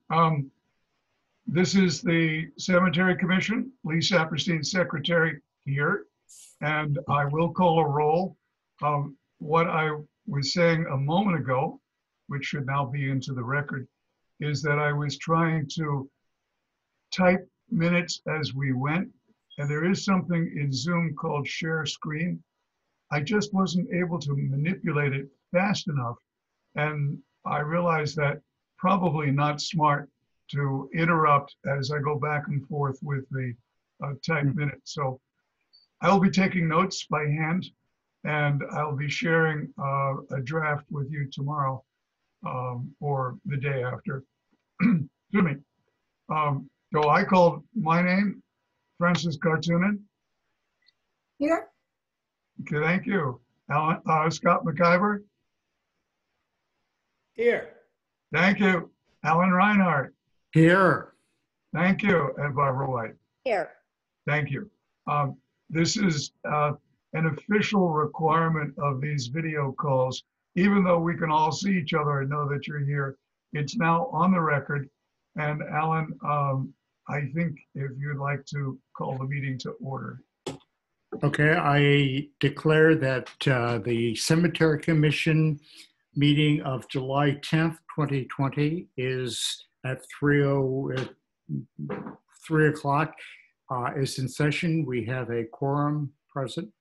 Um, this is the Cemetery Commission, Lee Saperstein, Secretary here, and I will call a roll. What I was saying a moment ago, which should now be into the record, is that I was trying to type minutes as we went, and there is something in Zoom called share screen. I just wasn't able to manipulate it fast enough, and I realized that probably not smart to interrupt as I go back and forth with the type minutes. So I'll be taking notes by hand, and I'll be sharing a draft with you tomorrow or the day after. Excuse me. So I called my name, Francis Kartunen. Here. Okay, thank you. Scott McIver. Here. Thank you. Alan Reinhardt. Here. Thank you. And Barbara White. Here. Thank you. This is an official requirement of these video calls. Even though we can all see each other and know that you're here, it's now on the record. And Alan, I think if you'd like to call the meeting to order. Okay, I declare that the Cemetery Commission meeting of July 10th, 2020 is at 3 o'clock is in session. We have a quorum present.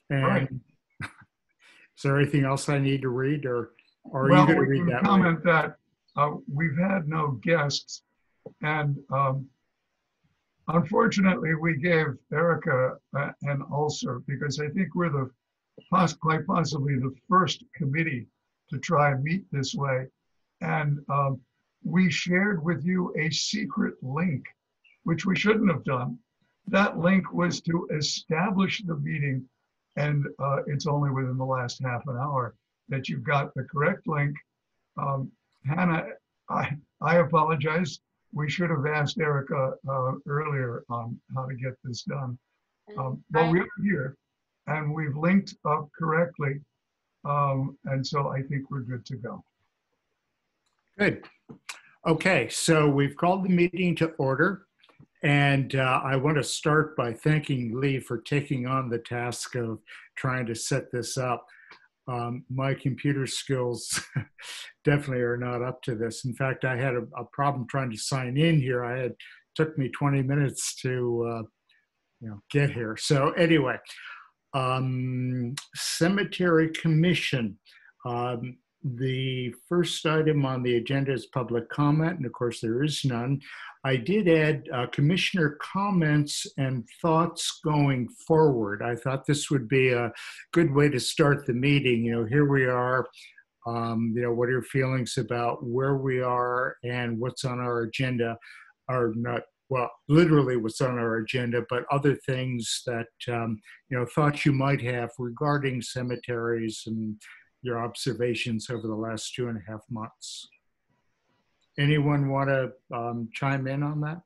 And Right. Is there anything else I need to read, or are Well, you going to we read can that? comment that we've had no guests, and unfortunately, we gave Erica an ulcer because I think we're the quite possibly the first committee to try and meet this way. And we shared with you a secret link, which we shouldn't have done. That link was to establish the meeting, and it's only within the last half an hour that you got the correct link. Hannah, I apologize. We should have asked Erica earlier on how to get this done. But we're here and we've linked up correctly. And so I think we're good to go. Good. Okay, so we've called the meeting to order. And I want to start by thanking Lee for taking on the task of trying to set this up. My computer skills definitely are not up to this. In fact, I had a problem trying to sign in here. Took me 20 minutes to get here. So anyway, Cemetery Commission. The first item on the agenda is public comment, and of course there is none. I did add commissioner comments and thoughts going forward. I thought this would be a good way to start the meeting. Here we are. What are your feelings about where we are and what's on our agenda? Or not, well, literally what's on our agenda, but other things that, thoughts you might have regarding cemeteries and your observations over the last 2.5 months. Anyone want to chime in on that?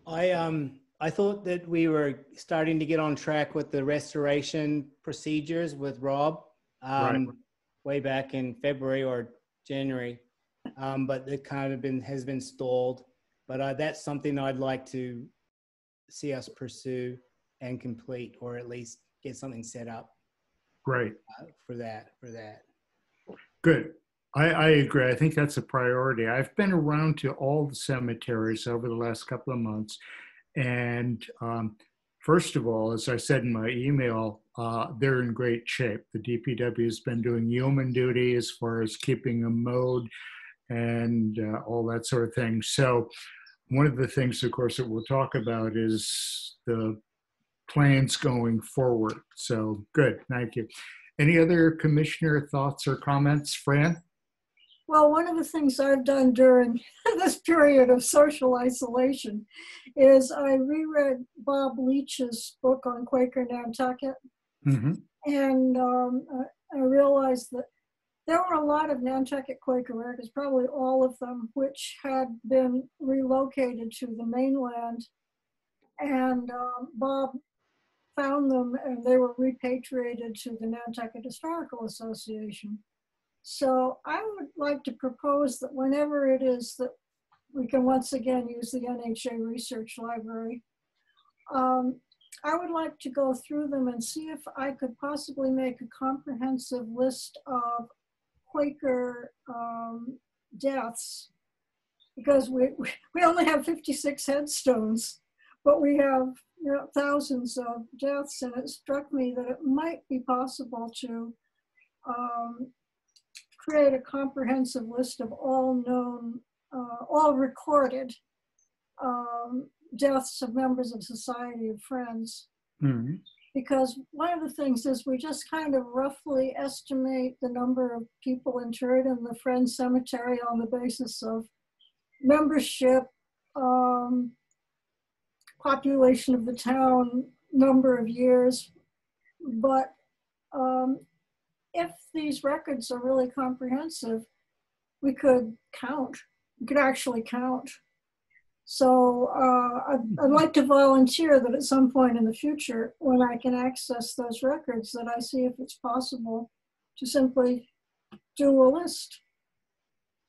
I thought that we were starting to get on track with the restoration procedures with Rob Right. way back in February or January, but it kind of has been stalled. But that's something I'd like to see us pursue and complete, or at least get something set up. Great. For that. Good. I agree. I think that's a priority. I've been around to all the cemeteries over the last couple of months. And first of all, as I said in my email, they're in great shape. The DPW has been doing yeoman duty as far as keeping them mowed and all that sort of thing. So one of the things, of course, that we'll talk about is the plans going forward. So good. Thank you. Any other commissioner thoughts or comments, Fran? Well, one of the things I've done during this period of social isolation is I reread Bob Leach's book on Quaker Nantucket. Mm-hmm. And I realized that there were a lot of Nantucket Quaker Americans, probably all of them, which had been relocated to the mainland. And Bob found them and they were repatriated to the Nantucket Historical Association. So I would like to propose that whenever it is that we can once again use the NHA Research Library, I would like to go through them and see if I could possibly make a comprehensive list of Quaker deaths, because we only have 56 headstones, but we have, you know, thousands of deaths, and it struck me that it might be possible to create a comprehensive list of all known, all recorded deaths of members of Society of Friends. Mhm. Because one of the things is we just kind of roughly estimate the number of people interred in the Friends Cemetery on the basis of membership, population of the town, number of years. But if these records are really comprehensive, we could count. We could actually count. So I'd like to volunteer that at some point in the future, when I can access those records, that I see if it's possible to simply do a list.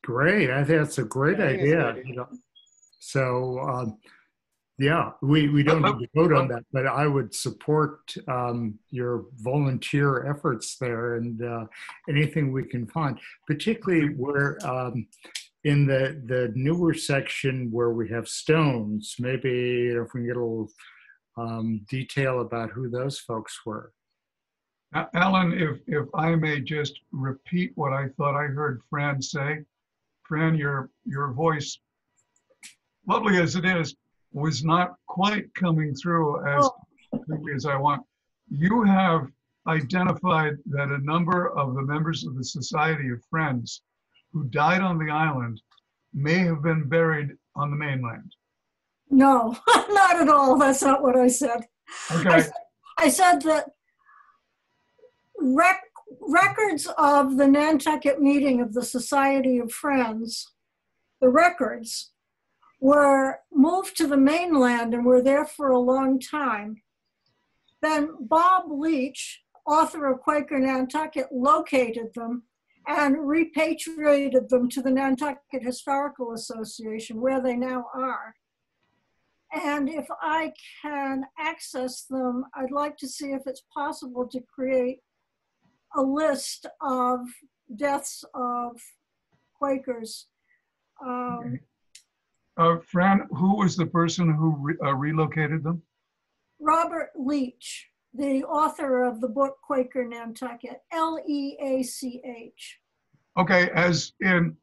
Great. I think that's a great Yeah, I think it's a idea. good idea. You know. So, yeah, we don't need to vote on that, but I would support your volunteer efforts there, and anything we can find, particularly where in the newer section where we have stones, maybe if we can get a little detail about who those folks were. Alan, if I may just repeat what I thought I heard Fran say. Fran, your voice, lovely as it is, was not quite coming through as quickly as I want. You have identified that a number of the members of the Society of Friends who died on the island may have been buried on the mainland. No, not at all. That's not what I said. Okay. I said that records of the Nantucket meeting of the Society of Friends, the records, were moved to the mainland and were there for a long time. Then Bob Leach, author of Quaker Nantucket, located them and repatriated them to the Nantucket Historical Association, where they now are. And if I can access them, I'd like to see if it's possible to create a list of deaths of Quakers. Fran, who was the person who relocated them? Robert Leach, the author of the book Quaker Nantucket, Leach. Okay, as in,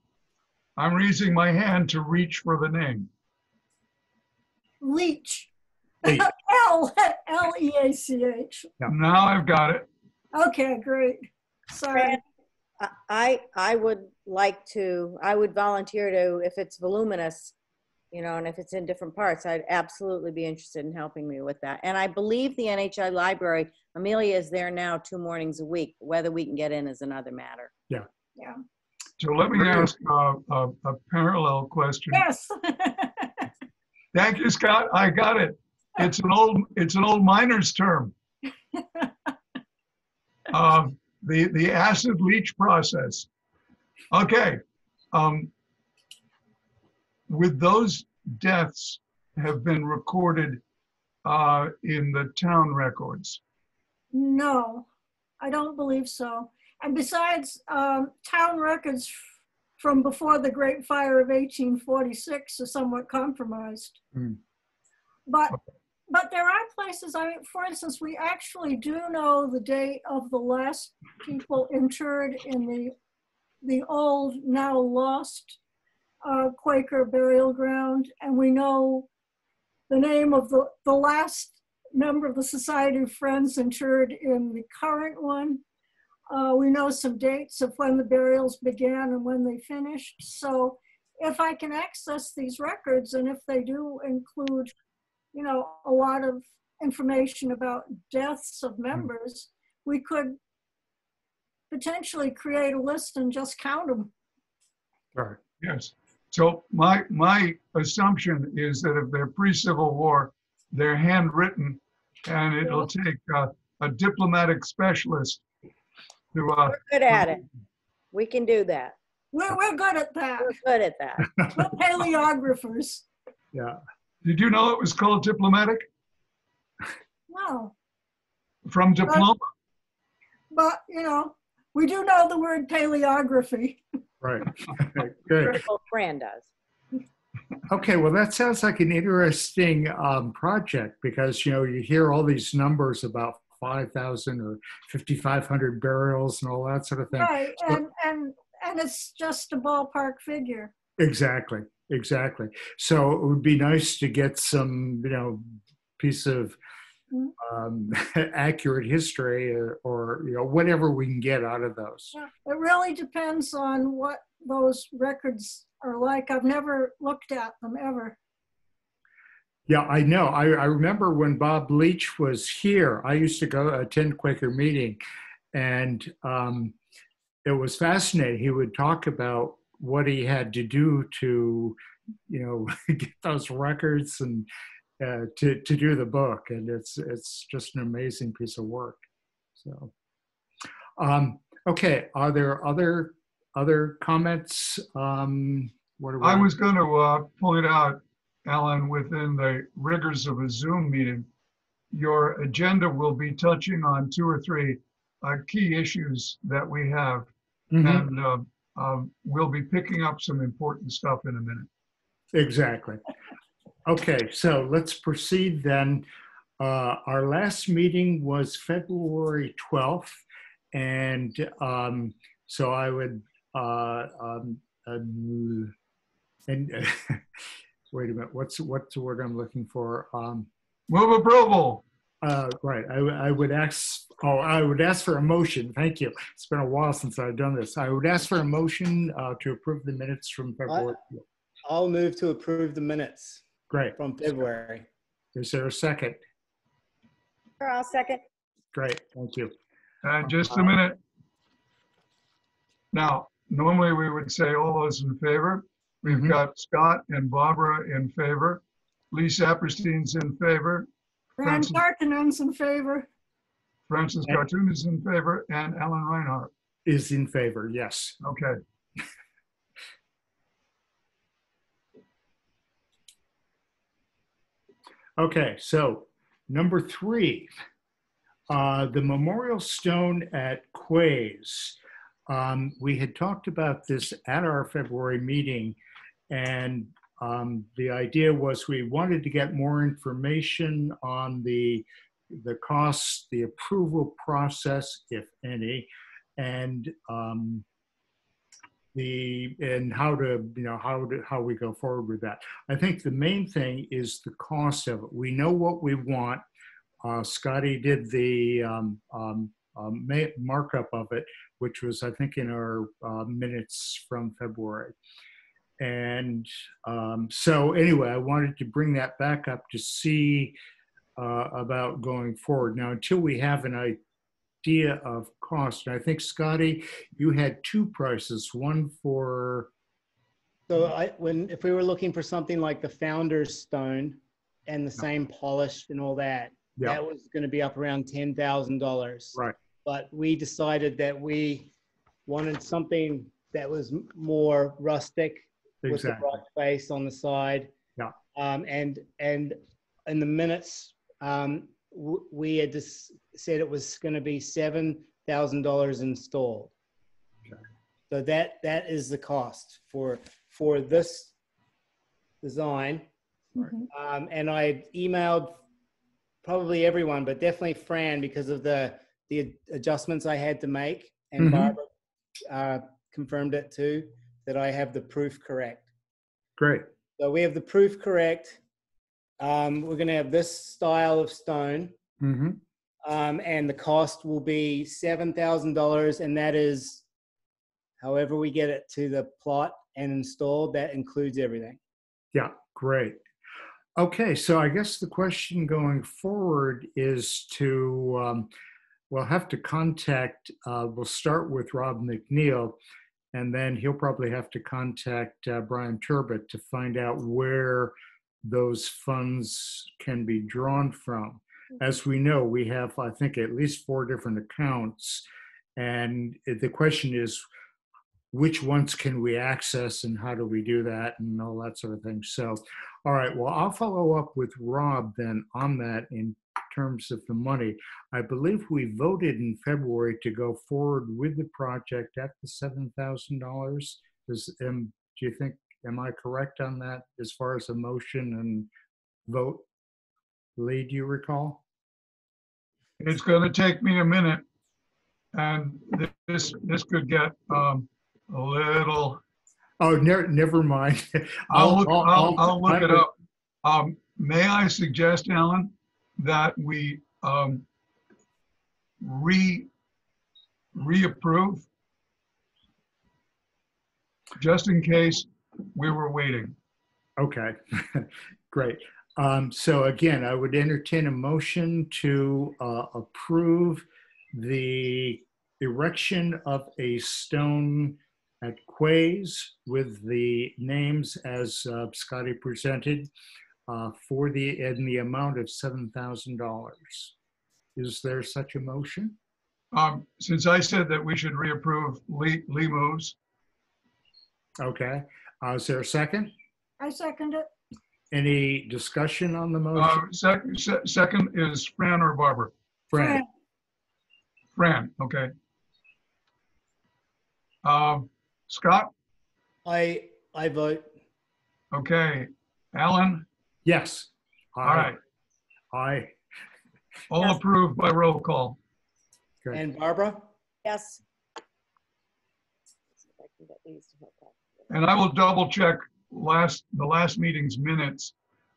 I'm raising my hand to reach for the name. Leach. Leach. Leach. Now I've got it. Okay, great. Sorry. I would like to, I would volunteer to, if it's voluminous, you know, and if it's in different parts, I'd absolutely be interested in helping me with that. And I believe the NHI library, Amelia is there now 2 mornings a week. Whether we can get in is another matter. Yeah. So let me ask a parallel question. Yes. Thank you, Scott. I got it. It's an old miner's term. The acid leach process. Okay. Would those deaths have been recorded in the town records? No, I don't believe so. And besides, town records from before the Great Fire of 1846 are somewhat compromised. Mm. But there are places, I mean, for instance, we actually do know the date of the last people interred in the old, now lost Quaker burial ground. And we know the name of the last member of the Society of Friends interred in the current one. We know some dates of when the burials began and when they finished. So if I can access these records, and if they do include, you know, a lot of information about deaths of members, we could potentially create a list and just count them. Right. Yes. So my assumption is that if they're pre-Civil War, they're handwritten, and it'll take a diplomatic specialist to. We're good at it. We can do that. We're good at that. We're good at that. We're paleographers. Yeah. Did you know it was called diplomatic? No, From diploma? but you know, we do know the word paleography. Right. Good. Critical Fran does. Okay, well, that sounds like an interesting project because, you know, you hear all these numbers about 5,000 or 5,500 burials and all that sort of thing. Right, So- and it's just a ballpark figure. Exactly, exactly. So it would be nice to get some, you know, piece of accurate history or, you know, whatever we can get out of those. Yeah, it really depends on what those records are like. I've never looked at them ever. Yeah, I know. I remember when Bob Leach was here, I used to go attend Quaker meeting, and it was fascinating. He would talk about what he had to do to, you know, get those records and to do the book, and it's just an amazing piece of work. So, okay, are there other comments? What are we? I was going to point out, Alan, within the rigors of a Zoom meeting, your agenda will be touching on 2 or 3 key issues that we have. Mhm. And we'll be picking up some important stuff in a minute. Exactly. Okay, so let's proceed then. Our last meeting was February 12th, and so I would and wait a minute. What's the word I'm looking for? Move approval. Right. I would ask. Oh, I would ask for a motion. Thank you. It's been a while since I've done this. I would ask for a motion to approve the minutes from February. I'll move to approve the minutes Great. from February. Is there a second? Sure, I'll second. Great. Thank you. And just a minute. Now, normally we would say all those in favor. We've Mhm. got Scott and Barbara in favor. Lee Saperstein's in favor. Fran Francis- Tarkenton's in favor. Francis Cartoon is in favor, and Ellen Reinhardt. Is in favor. Yes. Okay. Okay, so number 3, the memorial stone at Quays. We had talked about this at our February meeting, and the idea was we wanted to get more information on the costs, the approval process, if any, and how to, you know, how we go forward with that. I think the main thing is the cost of it. We know what we want. Scotty did the markup of it, which was, I think, in our minutes from February. And so anyway, I wanted to bring that back up to see about going forward. Now, until we have an idea of cost, and I think, Scotty, you had 2 prices, one for... So if we were looking for something like the Founder's Stone and the same polish and all that, Yeah. that was going to be up around $10,000. Right. But we decided that we wanted something that was more rustic with the Exactly. rock face on the side. Yeah. And in the minutes, we had just said it was going to be $7,000 installed. Okay. So that is the cost for this design. Mhm. And I emailed probably everyone, but definitely Fran, because of the adjustments I had to make, and Mhm. Barbara confirmed it too, that I have the proof correct. Great. So we have the proof correct. We're going to have this style of stone, Mm-hmm. and the cost will be $7,000, and that is however we get it to the plot and installed. That includes everything. Yeah, great. Okay, so I guess the question going forward is to, we'll have to contact, we'll start with Rob McNeil, and then he'll probably have to contact Brian Turbot to find out where those funds can be drawn from. As we know, we have, I think, at least 4 different accounts. And the question is, which ones can we access and how do we do that and all that sort of thing. So, all right, well, I'll follow up with Rob then on that in terms of the money. I believe we voted in February to go forward with the project at the $7,000. Do you think, am I correct on that as far as a motion and vote? Lee, do you recall? It's going to take me a minute, and this could get a little. Oh, never mind. I'll look it I'll- up. May I suggest, Alan, that we reapprove, just in case we were waiting. Okay, great. So again, I would entertain a motion to approve the erection of a stone at Quays with the names as Scotty presented in the amount of $7,000. Is there such a motion? Since I said that we should reapprove, Lee moves. Okay. Is there a second? I second it. Any discussion on the motion? Second is Fran or Barbara? Fran? Fran, okay. Scott? I vote. Okay. Alan? Yes. All right. Aye. All approved by roll call. Good. And Barbara? Yes. See if I can get these to hook up. And I will double check the last meeting's minutes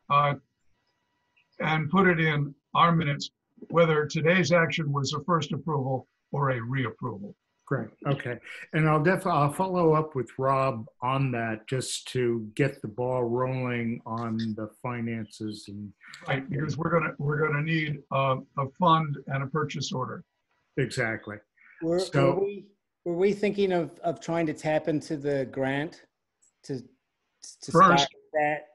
and put it in our minutes, whether today's action was a first approval or a reapproval. Great. Okay. And I'll follow up with Rob on that just to get the ball rolling on the finances and Right, because we're gonna need a fund and a purchase order. exactly. Were So- we thinking of trying to tap into the grant to start First. that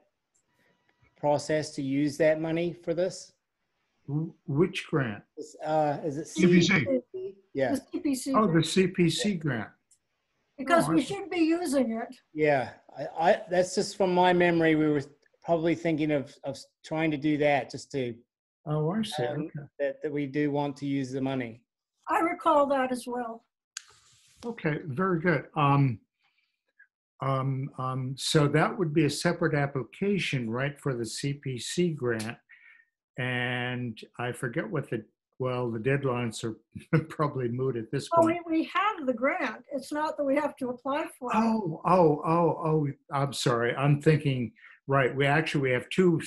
process to use that money for this? Which grant? Is it CPC. Yeah, The CPC, Oh, the CPC grant. because Oh, we I- should be using it. yeah. That's just from my memory. We were probably thinking of trying to do that just to, Oh, I see. Um, Okay. that we do want to use the money. I recall that as well. Okay, very good. So that would be a separate application, right, for the CPC grant. And I forget what the deadlines are probably moot at this Oh, point. we have the grant. It's not that we have to apply for it. Oh, I'm sorry. I'm thinking, right, we have two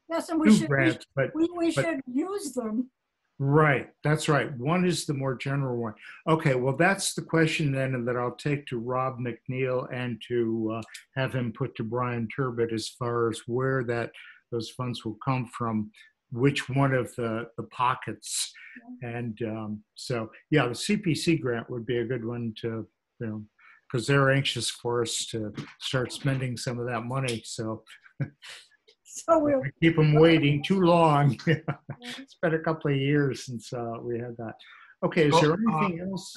Yes, and we should, grants, but we should use them. right, that's right. One is the more general one. Okay, well, that's the question then that I'll take to Rob McNeil and to have him put to Brian Turbot as far as where those funds will come from, which one of the pockets. And so, yeah, the CPC grant would be a good one to, because they're anxious for us to start spending some of that money. So So we'll, we keep them waiting too long. It's been a couple of years since we had that. Okay, is there anything else?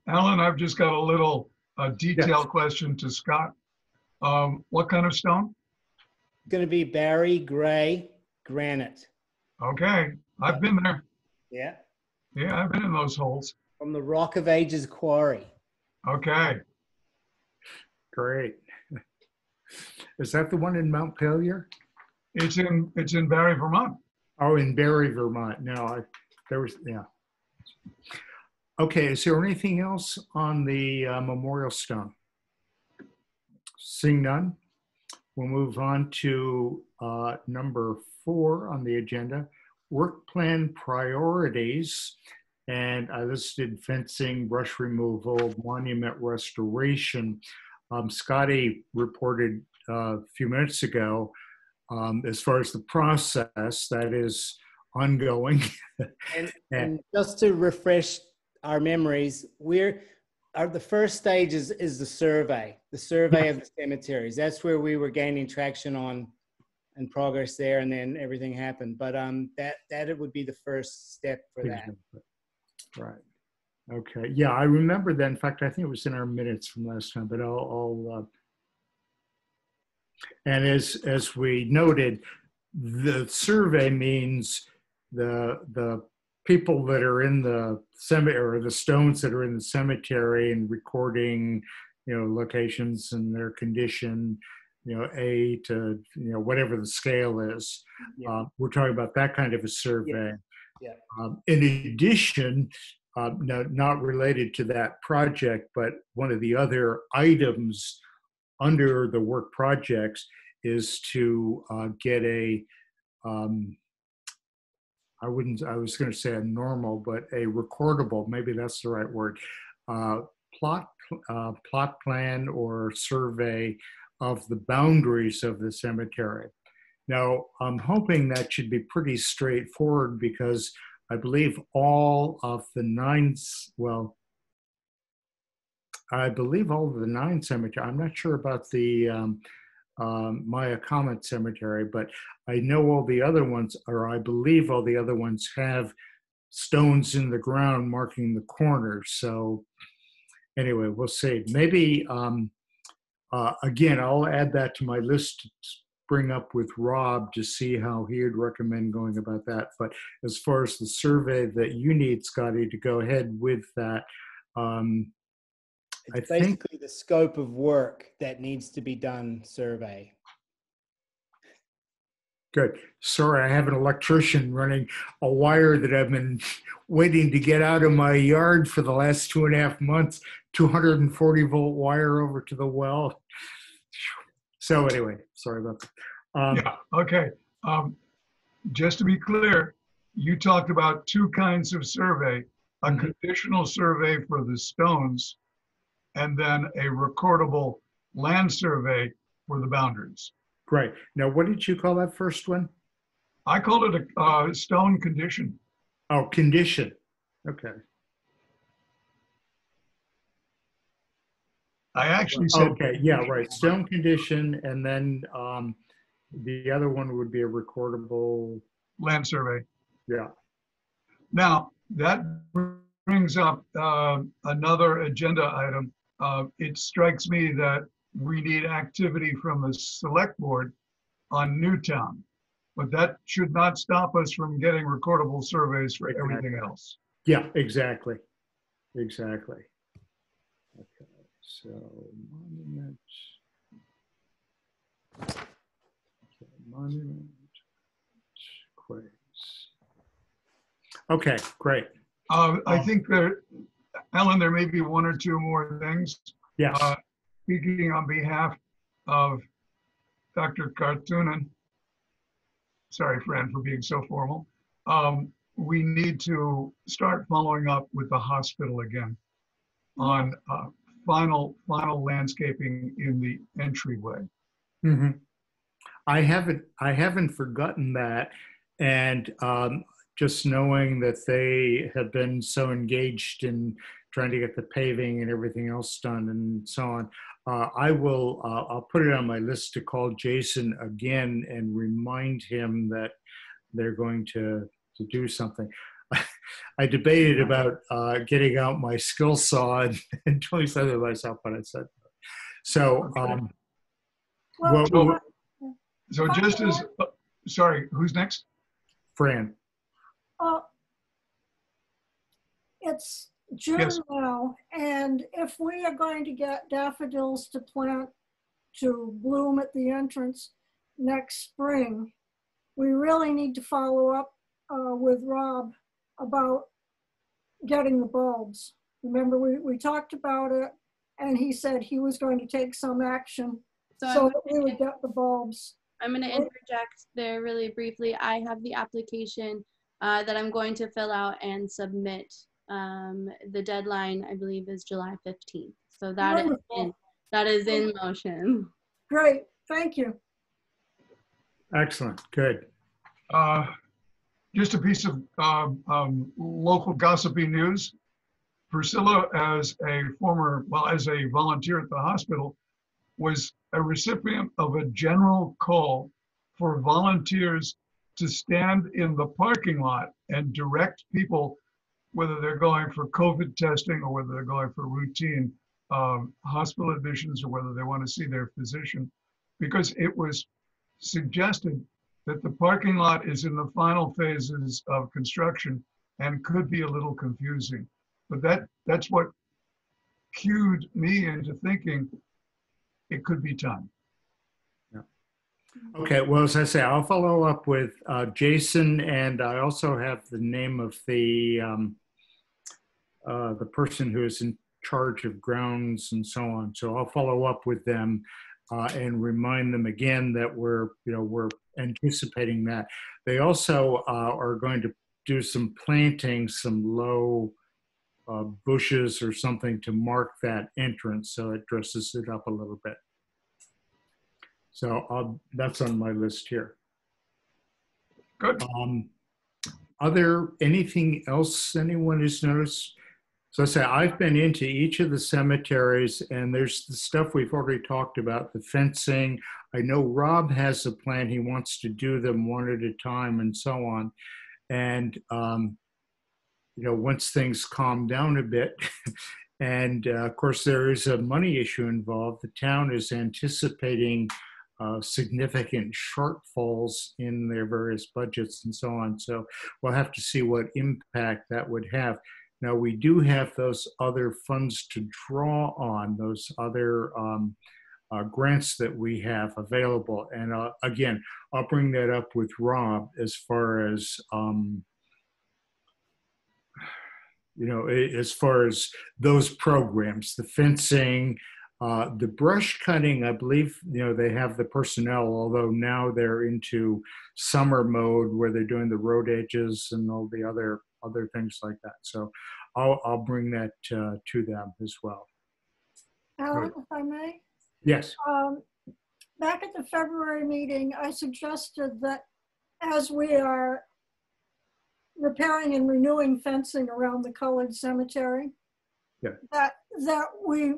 Alan, I've just got a little detailed question to Scott. What kind of stone? Going to be Barry Gray granite. Okay, I've been there. Yeah. Yeah, I've been in those holes. From the Rock of Ages quarry. Okay. Great. Is that the one in Mount Pelier? It's in Barry, Vermont. Oh, in Barry, Vermont. No, yeah. Okay, is there anything else on the memorial stone? Seeing none, we'll move on to number 4 on the agenda, work plan priorities. And I listed fencing, brush removal, monument restoration. Scotty reported a few minutes ago, as far as the process, that is ongoing. And just to refresh our memories, the first stage is the survey of the cemeteries. That's where we were gaining traction on and progress there, and then everything happened. But that it would be the first step for that. Right. Okay. Yeah, I remember that. In fact, I think it was in our minutes from last time, but and as we noted, the survey means the people that are in the cemetery, or the stones that are in the cemetery, and recording, locations and their condition, A to, whatever the scale is. Yeah. We're talking about that kind of a survey. Yeah. In addition, not related to that project, but one of the other items under the work projects is to get a, I was going to say a normal, but a recordable, maybe that's the right word, plot plan or survey of the boundaries of the cemetery. Now, I'm hoping that should be pretty straightforward, because I believe all of the nine cemeteries, I'm not sure about the Maya Comet Cemetery, but I know all the other ones, or I believe all the other ones, have stones in the ground marking the corners. So anyway, we'll see. Maybe, again, I'll add that to my list to bring up with Rob to see how he would recommend going about that. But as far as the survey that you need, Scotty, to go ahead with that, It's I think basically the scope of work that needs to be done survey. good. Sorry, I have an electrician running a wire that I've been waiting to get out of my yard for the last 2.5 months, 240-volt wire over to the well. So anyway, sorry about that. Yeah, okay. Just to be clear, you talked about two kinds of survey, a conditional survey for the stones, and then a recordable land survey for the boundaries. Great. Now, what did you call that first one? I called it a stone condition. Oh, condition. Okay. I actually said. Okay, yeah, right. Stone condition, and then the other one would be a recordable Land survey. Yeah. Now, that brings up another agenda item. It strikes me that we need activity from the select board on Newtown, but that should not stop us from getting recordable surveys for everything else. Yeah, exactly. Exactly. Okay, so monument. Okay, monument. Quays. Okay, great. I think that, Ellen, there may be one or two more things. Yes. Speaking on behalf of Dr. Kartunen, sorry, Fran, for being so formal. We need to start following up with the hospital again on final landscaping in the entryway. Mm-hmm. I haven't forgotten that, and just knowing that they have been so engaged in trying to get the paving and everything else done and so on. I'll put it on my list to call Jason again and remind him that they're going to do something. I debated about getting out my skill saw and doing something myself, but I said so. So just as, sorry, who's next? Fran. It's June Yes. now, and if we are going to get daffodils to plant to bloom at the entrance next spring, we really need to follow up with Rob about getting the bulbs. Remember, we talked about it, and he said he was going to take some action so that we would get the bulbs. I'm going to interject there really briefly. I have the application that I'm going to fill out and submit. The deadline, I believe, is July 15th. So that is in motion. Great, thank you. Excellent, good. Just a piece of local gossipy news. Priscilla, as a volunteer at the hospital, was a recipient of a general call for volunteers to stand in the parking lot and direct people whether they're going for COVID testing or whether they're going for routine hospital admissions or whether they want to see their physician, because it was suggested that the parking lot is in the final phases of construction and could be a little confusing. But that's what cued me into thinking it could be time. Okay, well, as I say, I'll follow up with Jason, and I also have the name of the person who is in charge of grounds and so on. So I'll follow up with them and remind them again that we're anticipating that. They also are going to do some planting, some low bushes or something to mark that entrance, so it dresses it up a little bit. So that's on my list here. Good. Are there anything else anyone has noticed? So I say, I've been into each of the cemeteries, and there's the stuff we've already talked about, the fencing. I know Rob has a plan. He wants to do them one at a time and so on. And, once things calm down a bit, and of course, there is a money issue involved. The town is anticipating significant shortfalls in their various budgets and so on. So we'll have to see what impact that would have. Now, we do have those other funds to draw on, those other grants that we have available. And again, I'll bring that up with Rob as far as, as far as those programs, the fencing, the brush cutting, I believe, they have the personnel, although now they're into summer mode where they're doing the road edges and all the other things like that. So I'll bring that to them as well. Alan, if I may? Yes. Back at the February meeting, I suggested that as we are repairing and renewing fencing around the colored cemetery, yeah, that we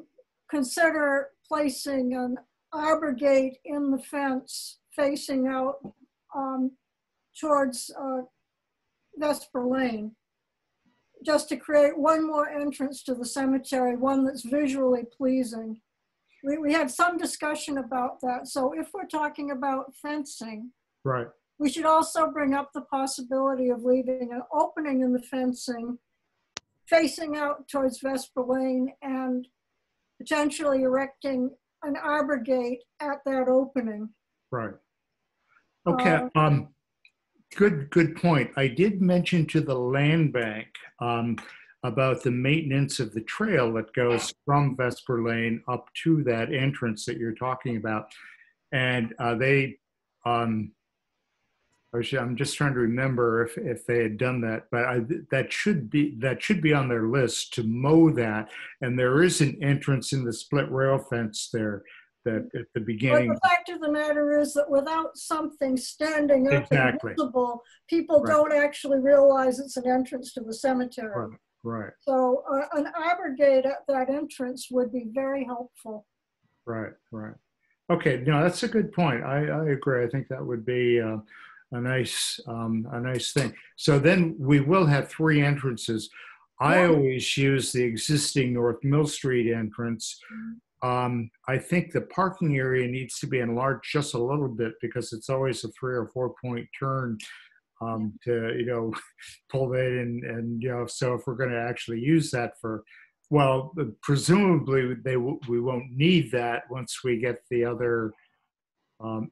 consider placing an arbor gate in the fence facing out towards Vesper Lane, just to create one more entrance to the cemetery, one that's visually pleasing. We had some discussion about that. So if we're talking about fencing, right, we should also bring up the possibility of leaving an opening in the fencing facing out towards Vesper Lane and potentially erecting an arbor gate at that opening. right. Okay. Good point. I did mention to the land bank about the maintenance of the trail that goes from Vesper Lane up to that entrance that you're talking about. And I'm just trying to remember if they had done that, but that should be on their list to mow that. And there is an entrance in the split rail fence there that at the beginning. But the fact of the matter is that without something standing up exactly, and visible, people right, don't actually realize it's an entrance to the cemetery. Right. Right. So an arbor gate at that entrance would be very helpful. Right. Right. Okay. No, that's a good point. I agree. I think that would be a nice thing. So then we will have 3 entrances. I always use the existing North Mill Street entrance. I think the parking area needs to be enlarged just a little bit because it's always a 3 or 4 point turn to pull that in, and so if we're going to actually use that for, well, presumably we won't need that once we get the other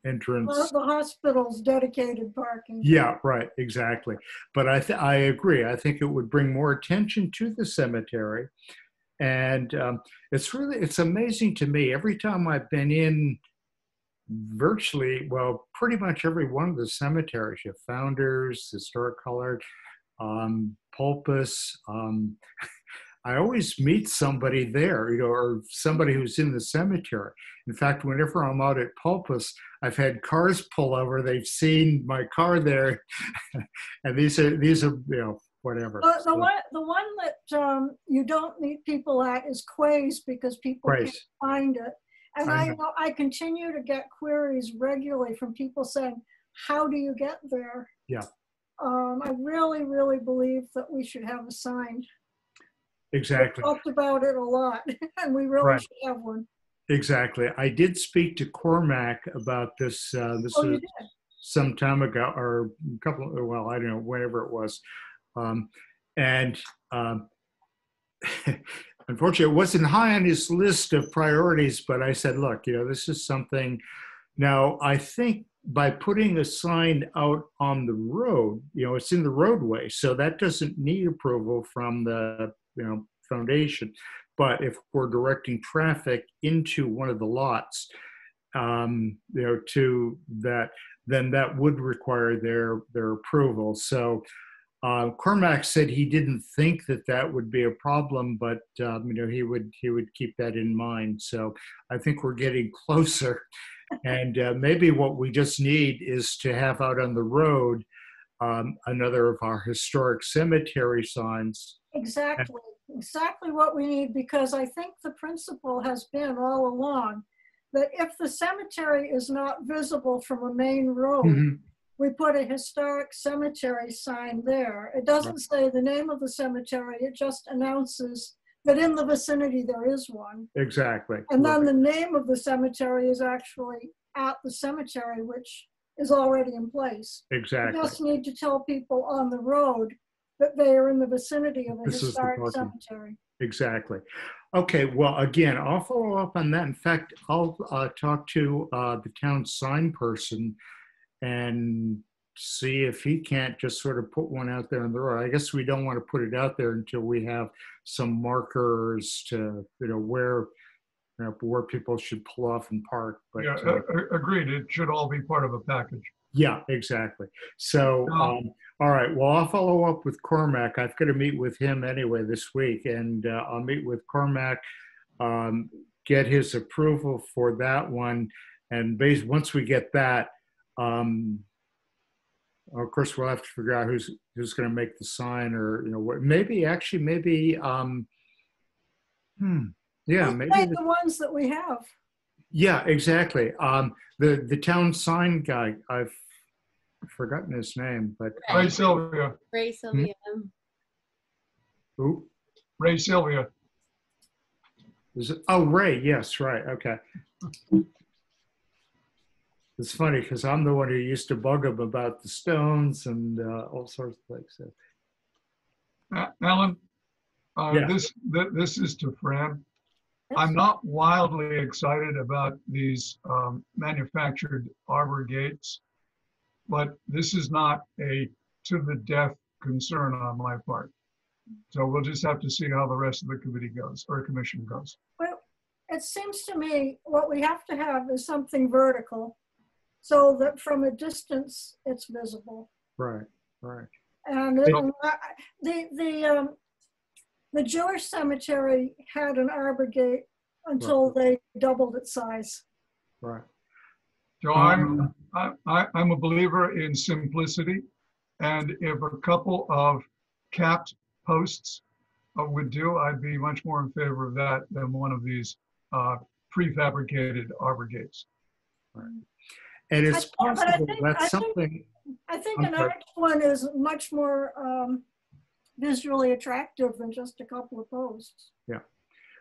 entrance. Well, the hospital's dedicated parking. Yeah, right, exactly. But I agree. I think it would bring more attention to the cemetery, and it's amazing to me every time I've been in. Virtually, well, pretty much every one of the cemeteries, you have Founders, Historic Colored, Pulpus. I always meet somebody there, or somebody who's in the cemetery. In fact, whenever I'm out at Pulpus, I've had cars pull over. They've seen my car there, and these are whatever. The one that you don't meet people at is Quay's because people can't find it. And I know I continue to get queries regularly from people saying, how do you get there? Yeah. I really, really believe that we should have a sign. Exactly. We talked about it a lot, and we really Right. should have one. Exactly. I did speak to Cormac about this. This Oh, you was did? some time ago, or a couple. Well, I don't know, whenever it was, um, and unfortunately, it wasn't high on his list of priorities. But I said, look, this is something. Now, I think by putting a sign out on the road, it's in the roadway, so that doesn't need approval from the foundation. But if we're directing traffic into one of the lots, to that, then that would require their approval. So Cormac said he didn't think that would be a problem, but he would keep that in mind. So I think we're getting closer, and maybe what we just need is to have out on the road another of our historic cemetery signs. Exactly what we need, because I think the principle has been all along that if the cemetery is not visible from a main road, Mm-hmm. we put a historic cemetery sign there. It doesn't say the name of the cemetery, it just announces that in the vicinity there is one. Exactly. And then the name of the cemetery is actually at the cemetery, which is already in place. Exactly. We just need to tell people on the road that they are in the vicinity of a This is the historic parking. cemetery. Exactly. Okay, well, again, I'll follow up on that. In fact, I'll talk to the town sign person and see if he can't just sort of put one out there on the road. I guess we don't want to put it out there until we have some markers to, where people should pull off and park. But Yeah, agreed. It should all be part of a package. yeah, exactly. So, all right. Well, I'll follow up with Cormac. I've got to meet with him anyway this week, and I'll meet with Cormac, get his approval for that one, and once we get that, of course, we'll have to figure out who's going to make the sign, or what. Maybe. Yeah, maybe The ones that we have. Yeah, exactly. The town sign guy, I've forgotten his name, but Ray Sylvia. Ray Sylvia. who Ray Sylvia. is it? Oh, Ray. Yes, right. Okay. It's funny because I'm the one who used to bug him about the stones and all sorts of things. So. Alan, Yeah. this is to Fran. I'm not wildly excited about these manufactured arbor gates, but this is not a to the death concern on my part. So we'll just have to see how the rest of the committee goes, or commission goes. Well, it seems to me what we have to have is something vertical so that from a distance it's visible. Right, right. And the Jewish cemetery had an arbor gate until they doubled its size. Right. So I'm a believer in simplicity, and if a couple of capped posts would do, I'd be much more in favor of that than one of these prefabricated arbor gates. Right. And it's possible that's something. I think an arched one is much more visually attractive than just a couple of posts. Yeah.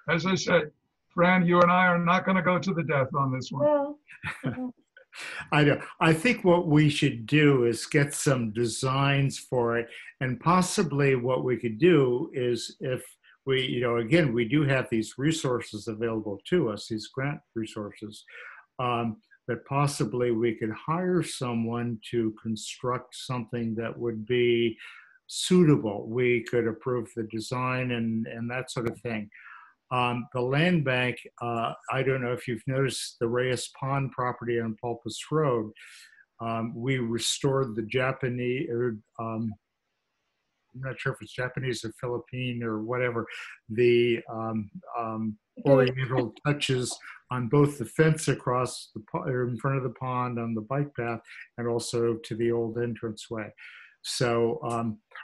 As I said, Fran, you and I are not going to go to the death on this one. Well, I know. I think what we should do is get some designs for it, and possibly what we could do is, if we, again, we do have these resources available to us, these grant resources, that possibly we could hire someone to construct something that would be suitable. We could approve the design and that sort of thing. The land bank, I don't know if you've noticed the Reyes Pond property on Pulpus Road. We restored the Japanese, I'm not sure if it's Japanese or Philippine or whatever, the oriental touches on both the fence across in front of the pond on the bike path and also to the old entranceway. So,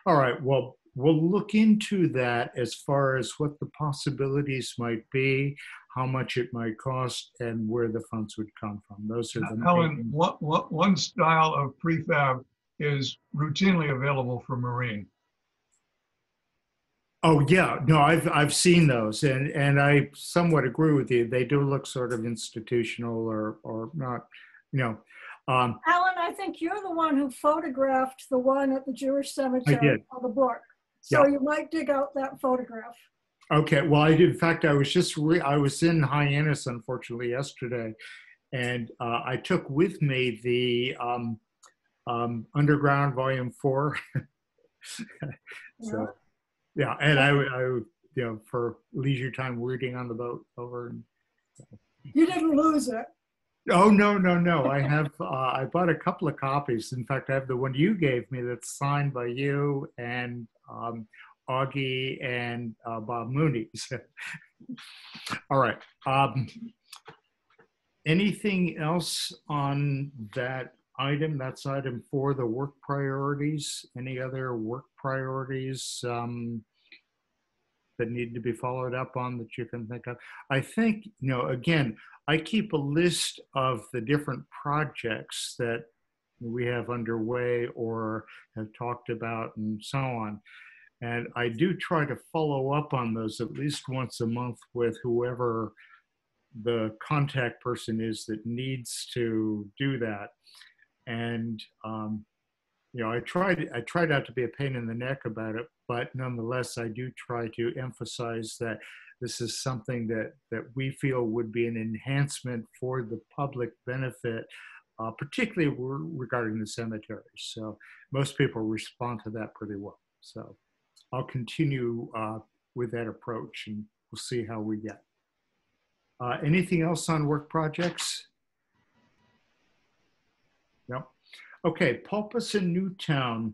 all right, well, we'll look into that as far as what the possibilities might be, how much it might cost, and where the funds would come from. Those are the Helen, one style of prefab is routinely available for marine. Oh yeah, no, I've seen those, and I somewhat agree with you. They do look sort of institutional or not, you know. Alan, I think you're the one who photographed the one at the Jewish cemetery did. on the book. Yeah. So you might dig out that photograph. Okay, well, I did. In fact, I was just I was in Hyannis, unfortunately, yesterday, and I took with me the Underground Volume 4. So yeah, and I you know, for leisure time reading on the boat over. And, You didn't lose it. oh no! I have I bought a couple of copies. In fact, I have the one you gave me that's signed by you and Augie and Bob Mooney. All right. Anything else on that item? That's item 4, the work priorities. Any other work priorities that need to be followed up on that you can think of? I think, you know, again, I keep a list of the different projects that we have underway or have talked about and so on. And I do try to follow up on those at least once a month with whoever the contact person is that needs to do that. And, you know, I try not to be a pain in the neck about it, but nonetheless, I do try to emphasize that this is something that we feel would be an enhancement for the public benefit, particularly regarding the cemeteries. So most people respond to that pretty well. So I'll continue with that approach, and we'll see how we get. Anything else on work projects? No. Okay, Pulpus and Newtown.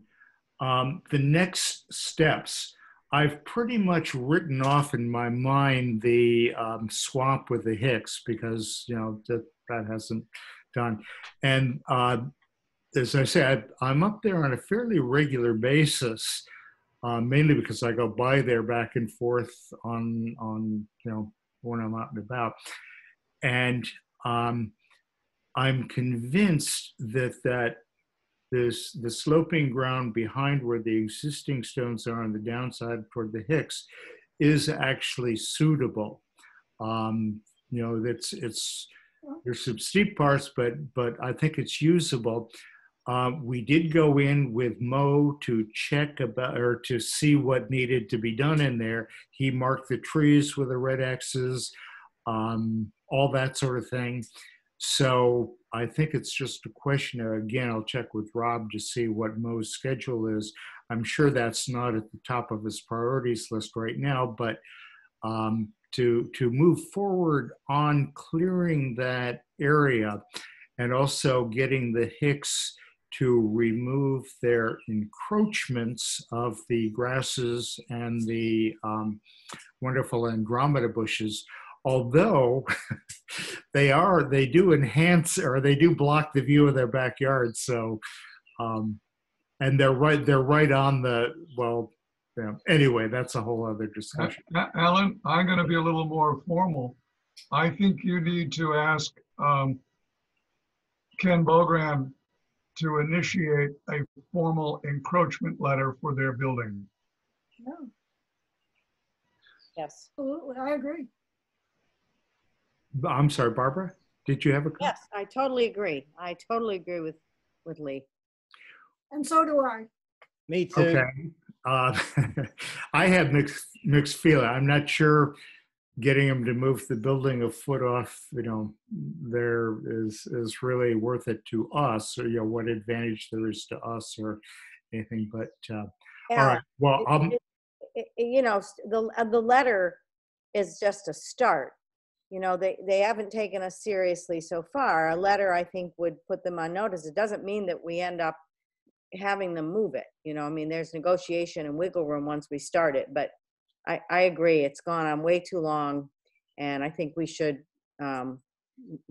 The next steps. I've pretty much written off in my mind the swamp with the Hicks because, you know, that hasn't done. And as I said, I'm up there on a fairly regular basis, mainly because I go by there back and forth on you know, when I'm out and about. And I'm convinced that the sloping ground behind where the existing stones are on the downside toward the Hicks is actually suitable. You know, there's some steep parts, but I think it's usable. We did go in with Mo to check about, or to see what needed to be done in there. He marked the trees with the red X's, all that sort of thing. So I think it's just a question of, again, I'll check with Rob to see what Mo's schedule is. I'm sure that's not at the top of his priorities list right now, but to move forward on clearing that area and also getting the Hicks to remove their encroachments of the grasses and the wonderful Andromeda bushes, although they do enhance, or they do block the view of their backyard. So, and they're right on the, well, yeah. Anyway, that's a whole other discussion. Alan, I'm going to be a little more formal. I think you need to ask Ken Bogran to initiate a formal encroachment letter for their building. Yeah, Yes. absolutely. I agree. I'm sorry, Barbara, did you have a comment? Yes, I totally agree. I totally agree with Lee. And so do I. Me too. Okay. I have mixed feeling. I'm not sure getting them to move the building a foot off, you know, there is really worth it to us, or, you know, what advantage there is to us or anything. But all right. Well, you know, the letter is just a start. You know, they haven't taken us seriously so far. A letter, I think, would put them on notice. It doesn't mean that we end up having them move it. You know, I mean, there's negotiation and wiggle room once we start it. But I agree, it's gone on way too long, and I think we should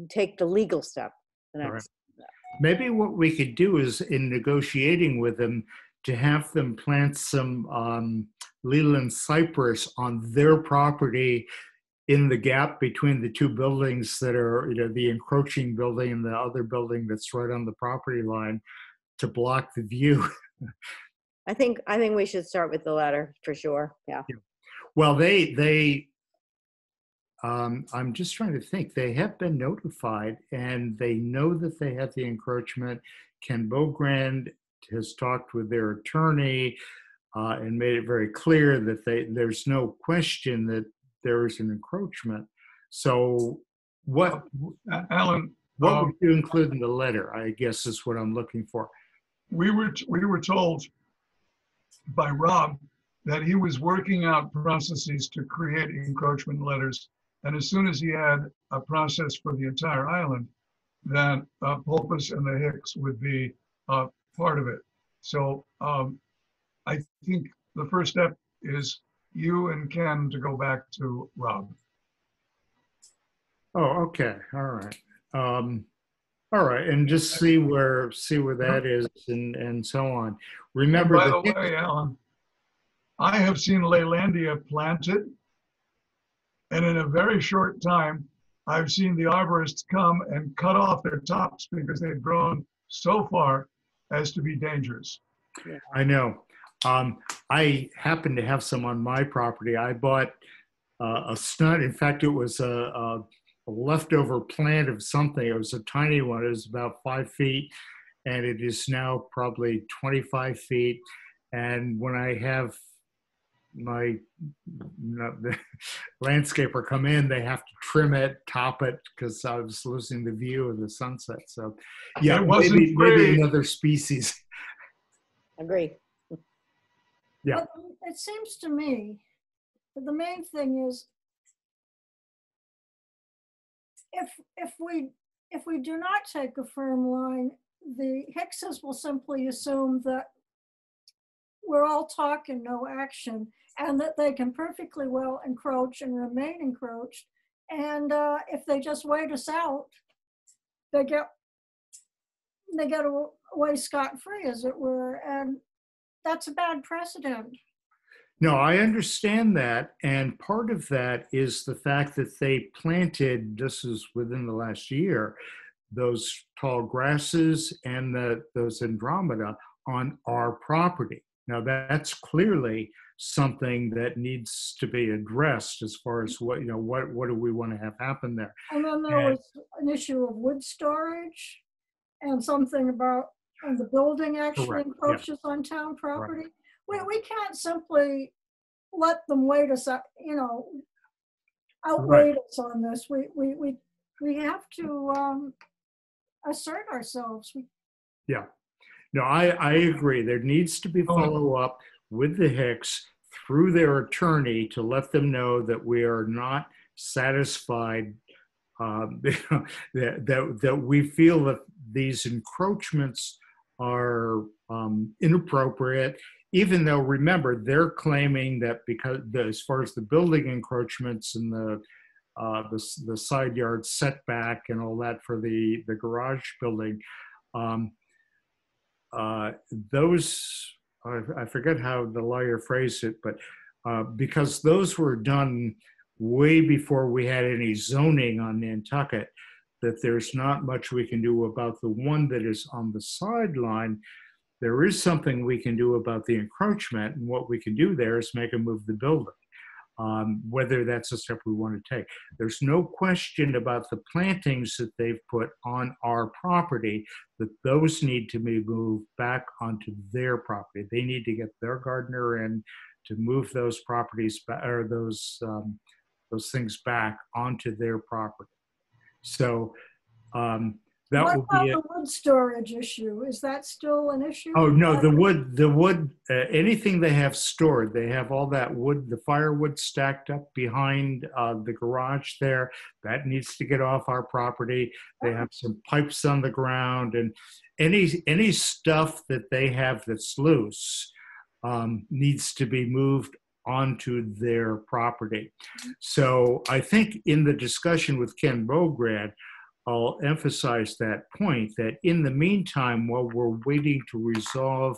take the legal step. The next step. Maybe what we could do is, in negotiating with them, to have them plant some Leland cypress on their property in the gap between the two buildings that are, you know, the encroaching building and the other building that's right on the property line, to block the view. I think we should start with the letter for sure. Yeah. Well, I'm just trying to think. They have been notified and they know that they have the encroachment. Ken Bogrand has talked with their attorney and made it very clear that there's no question that there is an encroachment. So what Alan, would you include in the letter, I guess is what I'm looking for. we were told by Rob that he was working out processes to create encroachment letters. And as soon as he had a process for the entire island, that Pulpus and the Hicks would be part of it. So I think the first step is you and Ken to go back to Rob. Oh, okay. All right. All right. And just see where that is and so on. Remember By the way, Alan, I have seen Leylandia planted, and in a very short time, I've seen the arborists come and cut off their tops because they've grown so far as to be dangerous. I know. I happen to have some on my property. I bought a stud. In fact, it was a leftover plant of something. It was a tiny one. It was about 5 feet, and it is now probably 25 feet. And when I have the landscaper come in, they have to trim it, top it, because I was losing the view of the sunset. So yeah, maybe another species. Agree. Yeah. But it seems to me that the main thing is if we do not take a firm line, the Hickses will simply assume that we're all talk and no action, and that they can perfectly well encroach and remain encroached. And if they just wait us out, they get away scot-free, as it were, and that's a bad precedent. No, I understand that. And part of that is the fact that they planted, this is within the last year, those tall grasses and those Andromeda on our property. Now that's clearly something that needs to be addressed as far as what do we want to have happen there. And then there was an issue of wood storage and something about the building actually encroaches on town property. Right. We can't simply let them wait us up, outweigh us on this. We have to assert ourselves. Yeah. No, I agree. There needs to be follow-up with the Hicks through their attorney to let them know that we are not satisfied, that we feel that these encroachments are inappropriate, even though, remember, they're claiming that because as far as the building encroachments and the side yard setback and all that for the garage building, those, I forget how the lawyer phrased it, but because those were done way before we had any zoning on Nantucket, that there's not much we can do about the one that is on the sideline. There is something we can do about the encroachment, and what we can do there is make them move the building, whether that's a step we want to take. There's no question about the plantings that they've put on our property, that those need to be moved back onto their property. They need to get their gardener in to move those properties back, or those things back onto their property. So that what will about be the wood storage issue? Is that still an issue? Oh no, the wood, anything they have stored, they have all that wood, the firewood stacked up behind the garage there. That needs to get off our property. They have some pipes on the ground, and any stuff that they have that's loose needs to be moved onto their property. So I think in the discussion with Ken Bogrand, I'll emphasize that point, that in the meantime, while we're waiting to resolve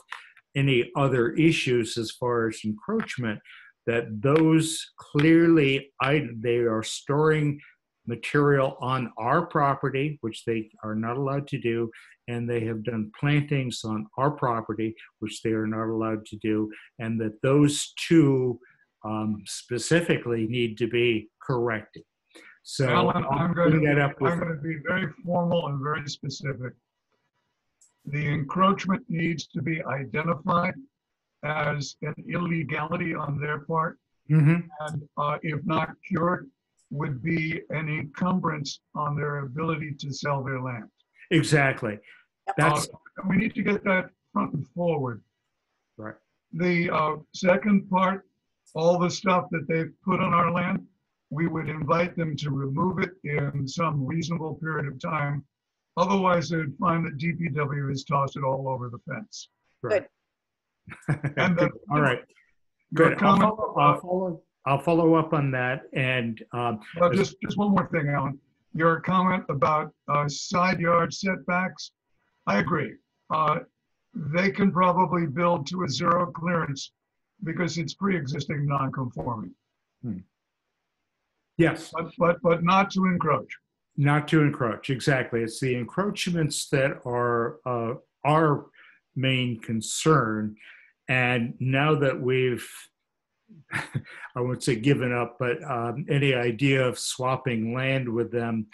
any other issues as far as encroachment, that those clearly, they are storing material on our property, which they are not allowed to do, and they have done plantings on our property, which they are not allowed to do, and that those two specifically need to be corrected. So Alan, I'll bring that up with. I'm going to be very formal and very specific. The encroachment needs to be identified as an illegality on their part, Mhm. and if not cured, would be an encumbrance on their ability to sell their land. Exactly. That's We need to get that front and forward. right. The second part, all the stuff that they've put on our land, we would invite them to remove it in some reasonable period of time. Otherwise, they'd find that DPW has tossed it all over the fence. Right. And Good. All right. Your Good. comment I'll follow up on that. And well, just one more thing, Alan. Your comment about side yard setbacks, I agree. They can probably build to a zero clearance because it's pre-existing non-conforming, yes, but not to encroach. not to encroach. Exactly. It's the encroachments that are our main concern. And now that we've, I won't say given up, but any idea of swapping land with them,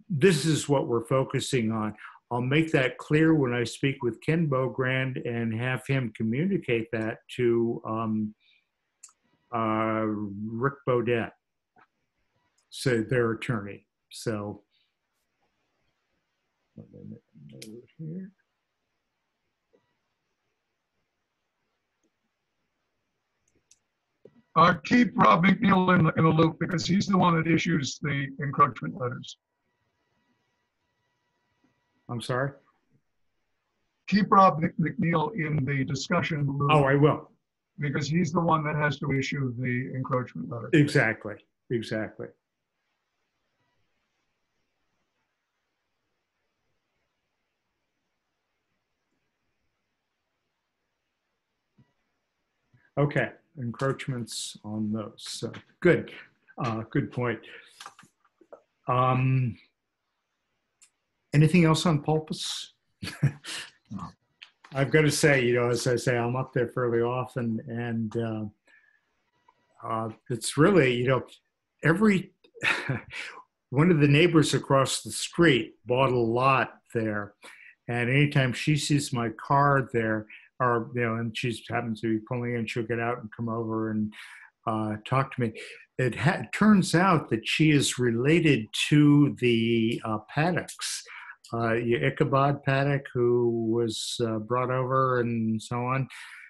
this is what we're focusing on. I'll make that clear when I speak with Ken Bogrand and have him communicate that to Rick Bodette, so their attorney. So let me make a note here. Keep Rob McNeil in the loop because he's the one that issues the encroachment letters. I'm sorry? Keep Rob McNeil in the discussion loop. Oh, I will. Because he's the one that has to issue the encroachment letter. Exactly. Exactly. Okay, encroachments on those. So good, good point. Anything else on Pulpus? I've got to say, as I say, I'm up there fairly often, and it's really, every one of the neighbors across the street bought a lot there, and anytime she sees my car there, or and she happens to be pulling in, she'll get out and come over and talk to me. It turns out that she is related to the Paddocks, Ichabod Paddock, who was brought over and so on.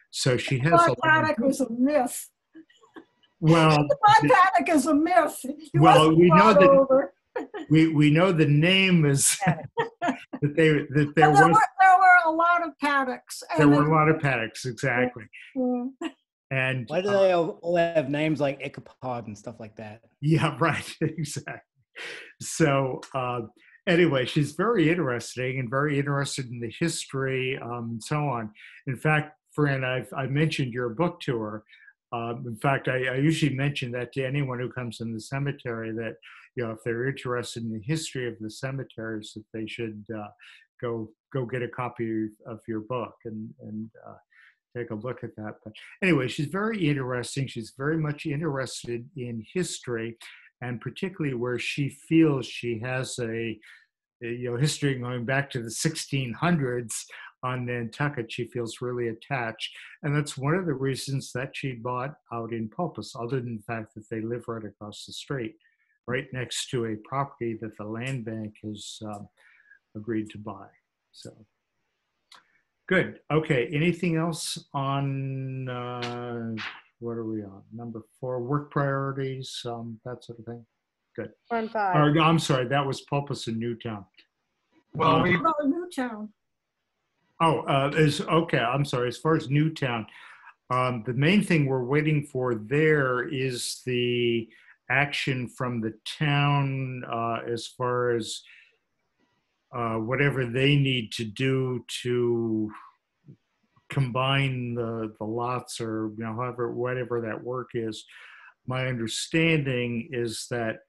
So she has. Ichabod Paddock was a myth. Well, Ichabod Paddock is a myth. He well, we know that over. we know the name is that there were a lot of Paddocks. There were a lot of Paddocks, exactly. Yeah. And why do they all have names like Ichabod and stuff like that? Yeah, right, exactly. So anyway, she's very interesting and very interested in the history, and so on. In fact, Fran, I mentioned your book to her. In fact, I usually mention that to anyone who comes in the cemetery, that if they're interested in the history of the cemeteries, that they should go get a copy of your book and take a look at that. But anyway, she's very interesting. She's very much interested in history, and particularly where she feels she has a history going back to the 1600s on Nantucket. She feels really attached, and that's one of the reasons that she bought out in Pulpus, other than the fact that they live right across the street, right next to a property that the land bank has agreed to buy. So good. Okay, anything else on what are we on? Number 4, work priorities, that sort of thing. Good. We're on 5. Or, no, I'm sorry, that was Pulpus and Newtown. Well, we, About Newtown. Okay, I'm sorry. As far as Newtown, the main thing we're waiting for there is the action from the town as far as whatever they need to do to combine the lots, or whatever that work is. my understanding is that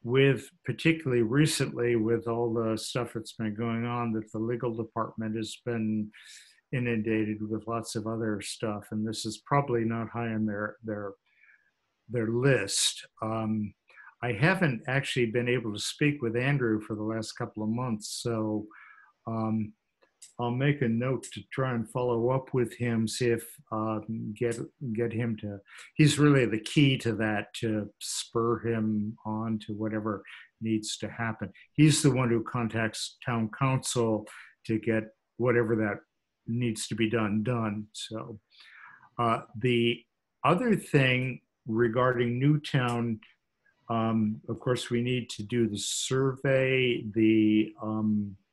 with particularly recently with all the stuff that's been going on, that the legal department has been inundated with lots of other stuff, and this is probably not high on their list. I haven't actually been able to speak with Andrew for the last couple of months, so I'll make a note to try and follow up with him, see if get him to. He's really the key to that, to spur him on to whatever needs to happen. He's the one who contacts town council to get whatever that needs to be done. So the other thing regarding Newtown, of course, we need to do the survey. The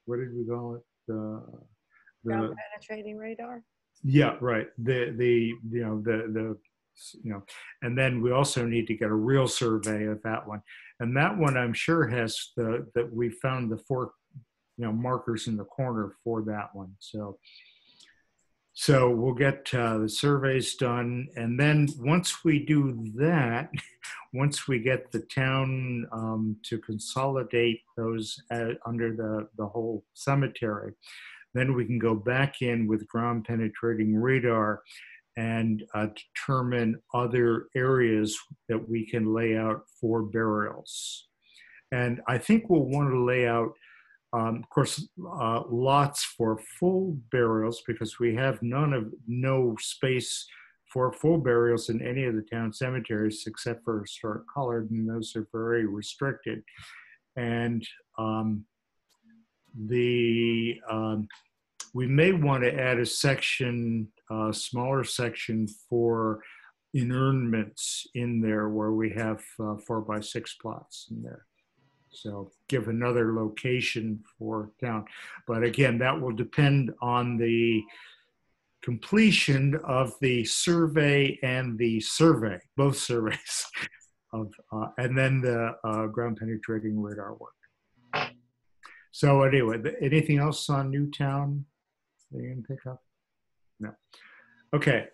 what did we call it? Ground penetrating radar. Yeah, right. And then we also need to get a real survey of that one. And that one, I'm sure, has that we found the 4 markers in the corner for that one. So we'll get the surveys done, and then once we do that, once we get the town to consolidate those under the whole cemetery, then we can go back in with ground penetrating radar and determine other areas that we can lay out for burials. And I think we'll want to lay out, of course, lots for full burials, because we have no space for full burials in any of the town cemeteries except for Historic Collard, and those are very restricted. And we may want to add a section, smaller section for inurnments in there, where we have 4x6 plots in there. So give another location for town. But again, that will depend on the completion of the survey and the survey, both surveys, and then the ground penetrating radar work. So anyway, anything else on Newtown that you can pick up? No. Okay,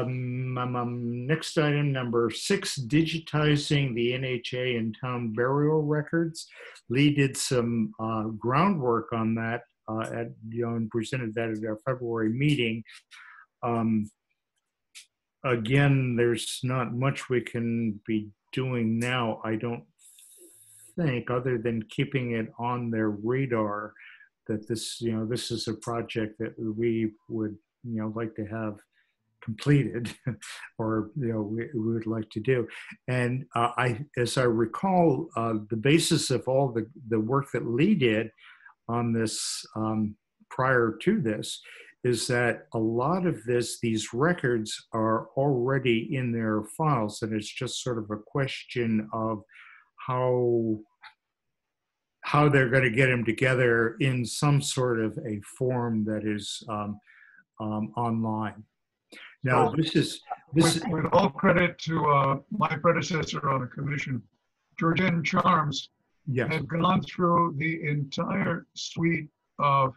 next item, number 6, digitizing the NHA and town burial records. Lee did some groundwork on that and presented that at our February meeting. Again, there's not much we can be doing now, I don't think, other than keeping it on their radar that this is a project that we would like to have completed, or we would like to do. And as I recall, the basis of all the work that Lee did on this prior to this is that a lot of these records are already in their files, and it's just sort of a question of how they're going to get them together in some sort of a form that is online. Now, with all credit to my predecessor on the commission, Georgian Charms, yes, had gone through the entire suite of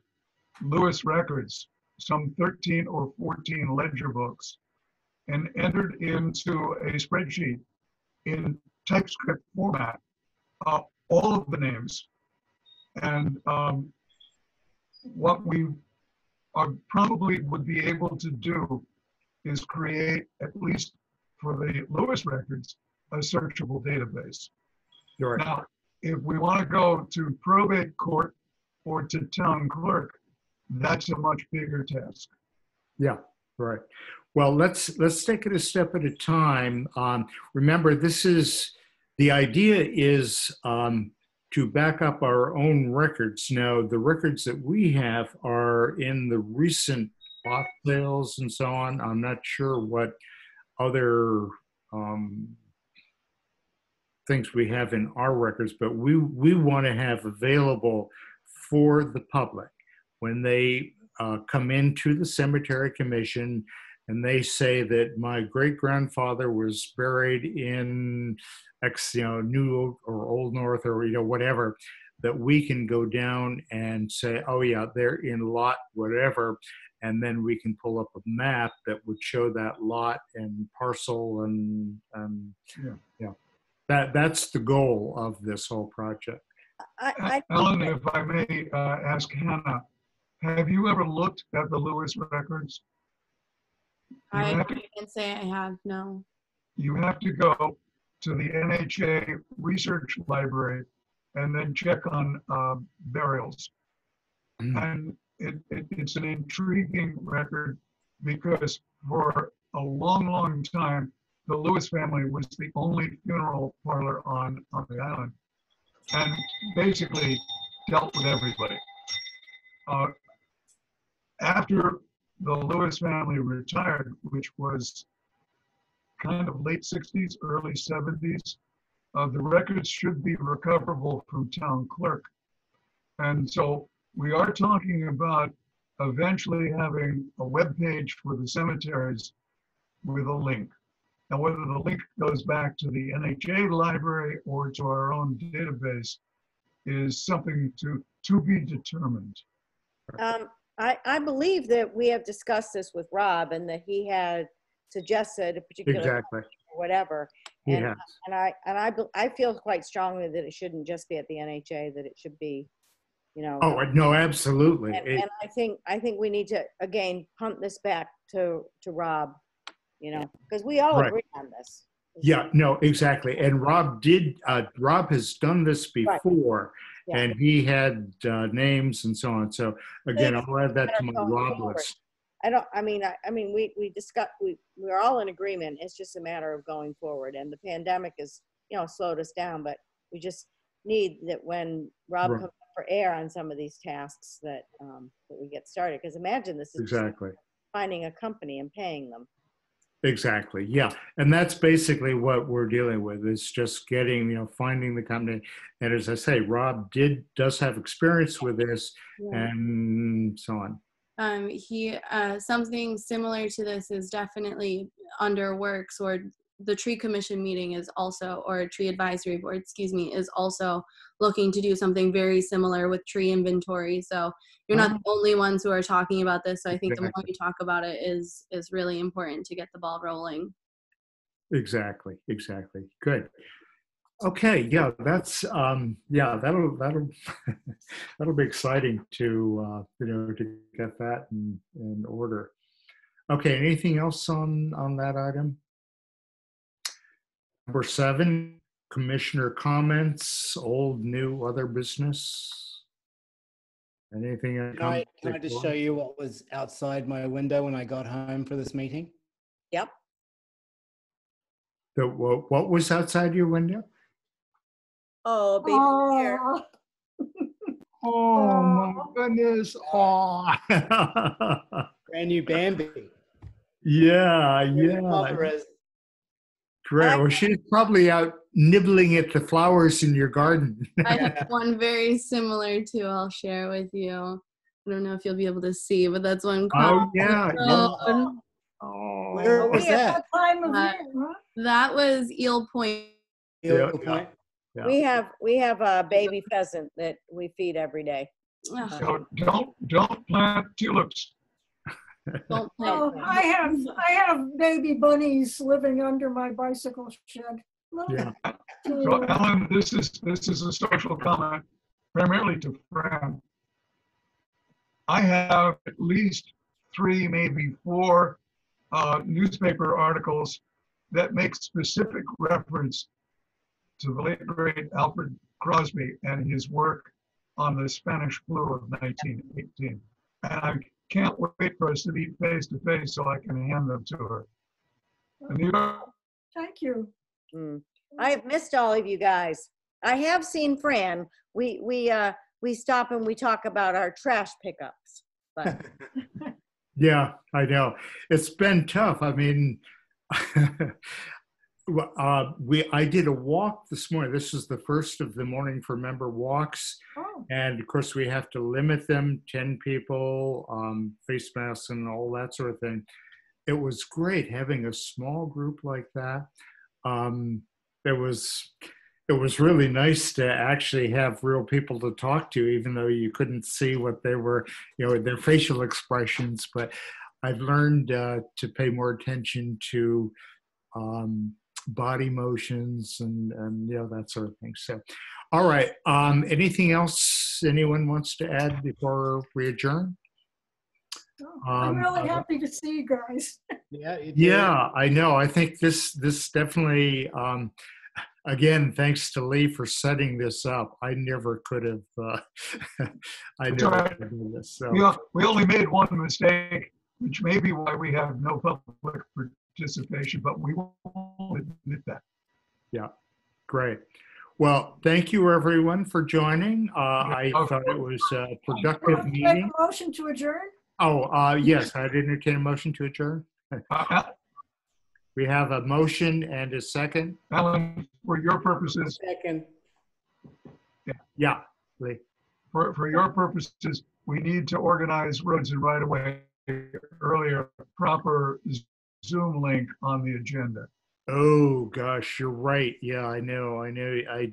Lewis records, some 13 or 14 ledger books, and entered into a spreadsheet in TypeScript format all of the names. And what we probably would be able to do is create, at least for the Lewis records, a searchable database. right. Now, if we want to go to probate court or to town clerk, that's a much bigger task. Yeah, right. Well, let's take it a step at a time. Remember, the idea is to back up our own records. Now, the records that we have are in the recent lot sales and so on. I'm not sure what other things we have in our records, but we want to have available for the public when they come into the cemetery commission and they say that my great-grandfather was buried in X, New or Old North or whatever, that we can go down and say, oh yeah, they're in lot whatever, and then we can pull up a map that would show that lot and parcel and Yeah. that's the goal of this whole project. Ellen, if I may ask Hannah, have you ever looked at the Lewis records? I have to- can say I have, no. You have to go to the NHA Research Library and then check on burials. And it's an intriguing record because for a long, long time, the Lewis family was the only funeral parlor on the island and basically dealt with everybody. After the Lewis family retired, which was kind of late 60s, early 70s, the records should be recoverable from town clerk. And so we are talking about eventually having a web page for the cemeteries with a link. Now, whether the link goes back to the NHA library or to our own database is something to be determined. I believe that we have discussed this with Rob and that he had suggested a particular Exactly. or whatever. He And, has. I feel quite strongly that it shouldn't just be at the NHA, that it should be, you know. Oh, no, absolutely. And I think we need to, again, punt this back to Rob, you know, because we all Right. agree on this. Yeah, no, exactly. And Rob has done this before, Yeah. and he had names and so on. So again, I'll add that to my Going Rob forward. list. We discussed, we're all in agreement. It's just a matter of going forward. And the pandemic has, you know, slowed us down, but we just need that when Rob Right. comes up for air on some of these tasks that we get started. Because imagine this is just Exactly. finding a company and paying them. Exactly. Yeah. And that's basically what we're dealing with, is just getting, finding the company. And as I say, Rob does have experience with this and so on. Something similar to this is definitely under works, or the tree commission meeting is also, or tree advisory board, excuse me, is also looking to do something very similar with tree inventory. So you're not the only ones who are talking about this. So I think the more you talk about it is really important to get the ball rolling. Exactly. Good. Okay. Yeah, that's that'll that'll be exciting to to get that in order. Okay. Anything else on that item? Number 7, commissioner comments, old, new, other business. Anything? Can I just show you what was outside my window when I got home for this meeting? Yep. What was outside your window? Oh, baby bear. Oh, Oh my goodness! Oh, Brand new Bambi. yeah. Alvarez. Great. Well, she's probably out nibbling at the flowers in your garden. I have one very similar to, I'll share with you. I don't know if you'll be able to see, but that's one. Oh yeah. Oh, where was that? that time of year, huh? That was Eel Point. Yeah. Yeah. We have a baby pheasant that we feed every day. Ugh, So don't plant tulips. don't Oh, plant I have baby bunnies living under my bicycle shed. Yeah. So Ellen, this is a social comment, primarily to Fran. I have at least 3, maybe 4 newspaper articles that make specific reference to the late great Alfred Crosby and his work on the Spanish flu of 1918. And I can't wait for us to meet face to face so I can hand them to her. The New York Thank you. I have missed all of you guys. I have seen Fran. We stop and we talk about our trash pickups. But Yeah, I know. It's been tough. I mean, I did a walk this morning. This is the first of the Morning for Member walks. Oh, And of course, we have to limit them, 10 people, face masks and all that sort of thing. It was great having a small group like that. It it was really nice to actually have real people to talk to, even though you couldn't see what they were, their facial expressions. But I've learned to pay more attention to body motions and that sort of thing. So, all right. Anything else anyone wants to add before we adjourn? I'm really happy to see you guys. Yeah, I know. I think this definitely, again, thanks to Lee for setting this up. I never could have, I That's never all right. could do this. So. We only made one mistake, which may be why we have no public participation, but we won't admit that. Yeah, great. Well, thank you everyone for joining. I thought it was a productive Make meeting. a motion to adjourn? Oh, yes, I'd entertain a motion to adjourn. We have a motion and a second. Alan, for your purposes, Second. Yeah, Lee. for your purposes, we need to organize roads and right away earlier, proper Zoom link on the agenda. Oh gosh, you're right. Yeah, I know. I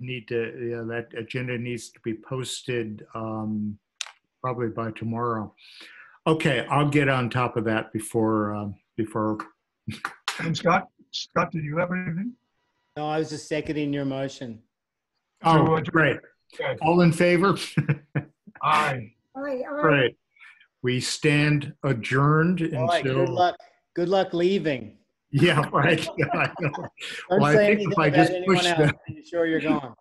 need to, that agenda needs to be posted probably by tomorrow. Okay, I'll get on top of that before. And Scott, did you have anything? No, I was just seconding your motion. Oh, great. Okay. All in favor? Aye. All right. Great. We stand adjourned All right, good until. luck. Good luck leaving. Yeah, right. Yeah, I know. Don't Well, I say think anything if I about just anyone push else. the- Are you sure you're going?